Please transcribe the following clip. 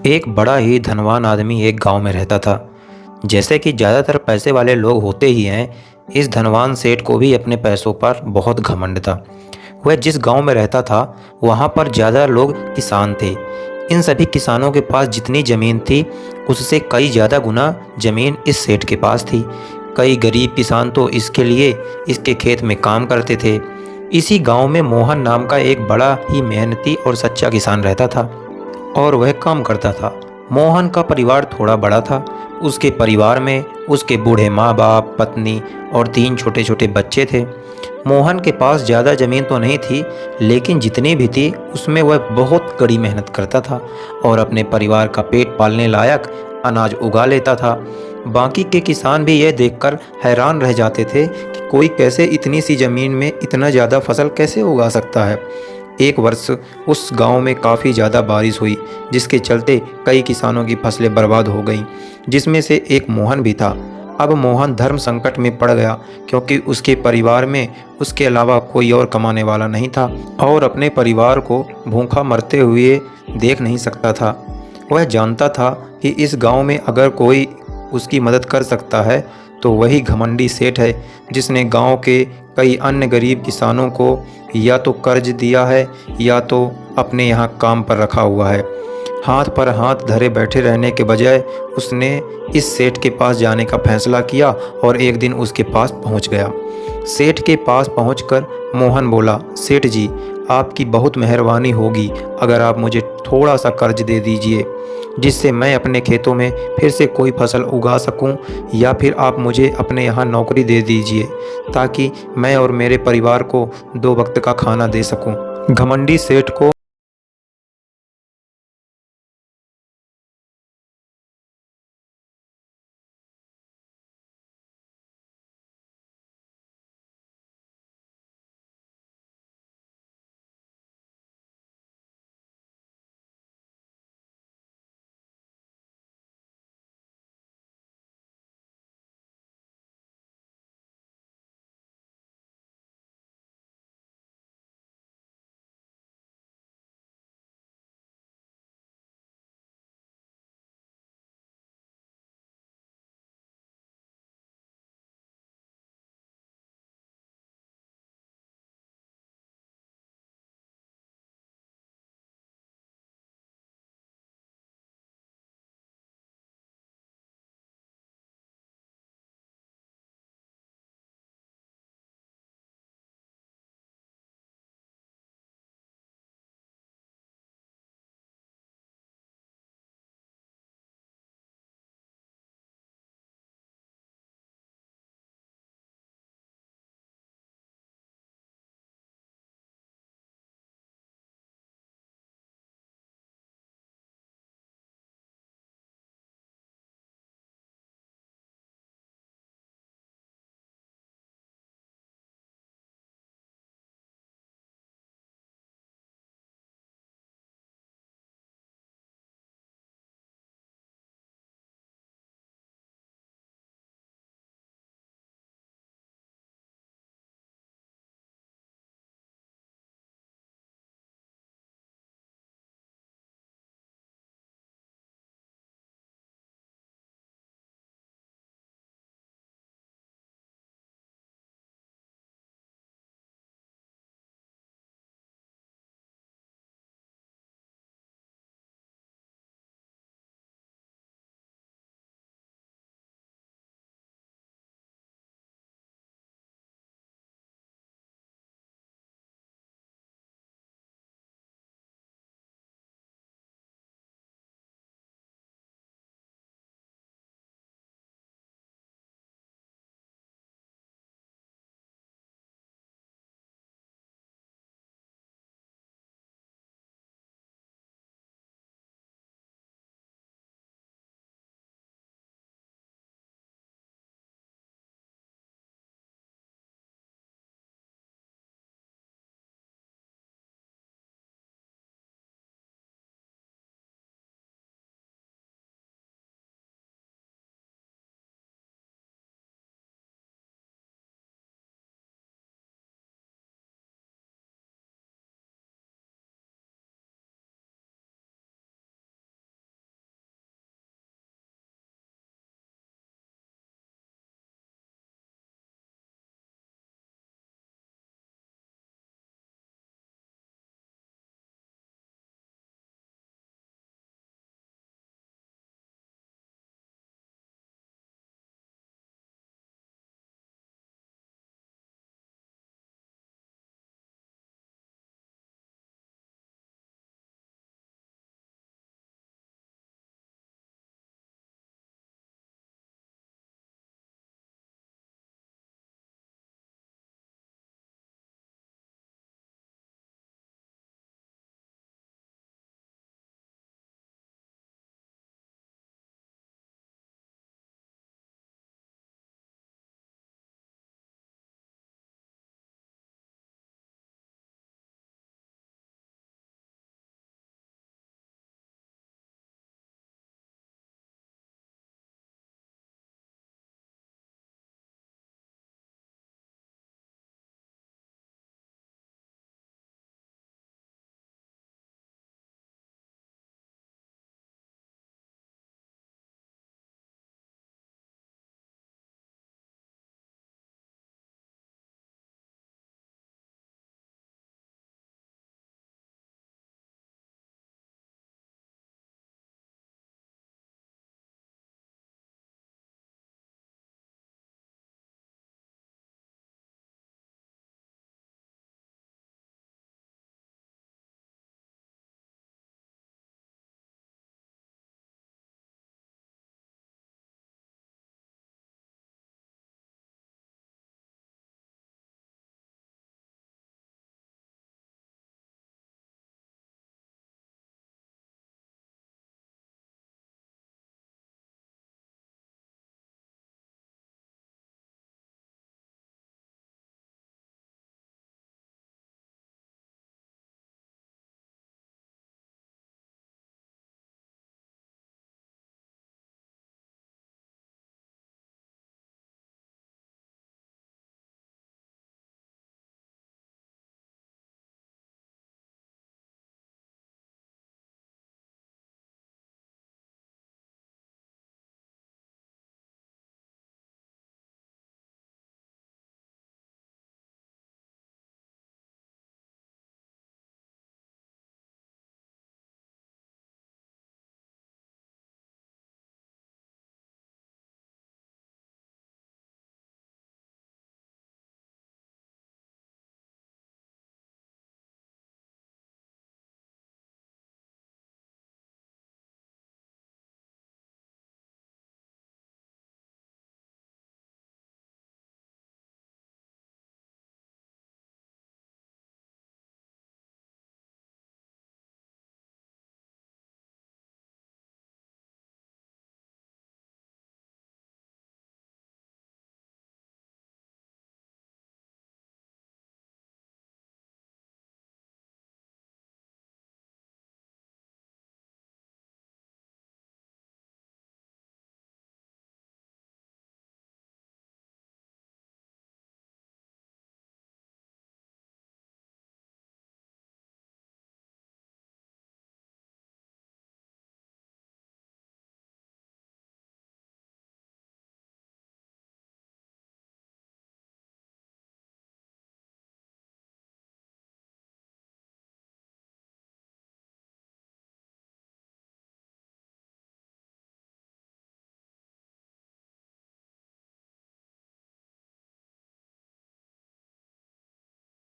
एक बड़ा ही धनवान आदमी एक गांव में रहता था। जैसे कि ज़्यादातर पैसे वाले लोग होते ही हैं, इस धनवान सेठ को भी अपने पैसों पर बहुत घमंड था। वह जिस गांव में रहता था, वहां पर ज़्यादा लोग किसान थे। इन सभी किसानों के पास जितनी ज़मीन थी, उससे कई ज़्यादा गुना ज़मीन इस सेठ के पास थी। कई गरीब किसान तो इसके लिए इसके खेत में काम करते थे। इसी गांव में मोहन नाम का एक बड़ा ही मेहनती और सच्चा किसान रहता था और वह काम करता था। मोहन का परिवार थोड़ा बड़ा था। उसके परिवार में उसके बूढ़े माँ बाप, पत्नी और 3 छोटे छोटे बच्चे थे। मोहन के पास ज़्यादा ज़मीन तो नहीं थी, लेकिन जितनी भी थी उसमें वह बहुत कड़ी मेहनत करता था और अपने परिवार का पेट पालने लायक अनाज उगा लेता था। बाकी के किसान भी यह देखकर हैरान रह जाते थे कि कोई कैसे इतनी सी ज़मीन में इतना ज़्यादा फसल कैसे उगा सकता है। एक वर्ष उस गांव में काफ़ी ज़्यादा बारिश हुई, जिसके चलते कई किसानों की फसलें बर्बाद हो गईं, जिसमें से एक मोहन भी था। अब मोहन धर्म संकट में पड़ गया, क्योंकि उसके परिवार में उसके अलावा कोई और कमाने वाला नहीं था और अपने परिवार को भूखा मरते हुए देख नहीं सकता था। वह जानता था कि इस गांव में अगर कोई उसकी मदद कर सकता है तो वही घमंडी सेठ है, जिसने गांव के कई अन्य गरीब किसानों को या तो कर्ज दिया है या तो अपने यहाँ काम पर रखा हुआ है। हाथ पर हाथ धरे बैठे रहने के बजाय उसने इस सेठ के पास जाने का फैसला किया और एक दिन उसके पास पहुँच गया। सेठ के पास पहुंचकर मोहन बोला, सेठ जी, आपकी बहुत मेहरबानी होगी अगर आप मुझे थोड़ा सा कर्ज दे दीजिए, जिससे मैं अपने खेतों में फिर से कोई फसल उगा सकूं, या फिर आप मुझे अपने यहाँ नौकरी दे दीजिए ताकि मैं और मेरे परिवार को 2 वक्त का खाना दे सकूं। घमंडी सेठ को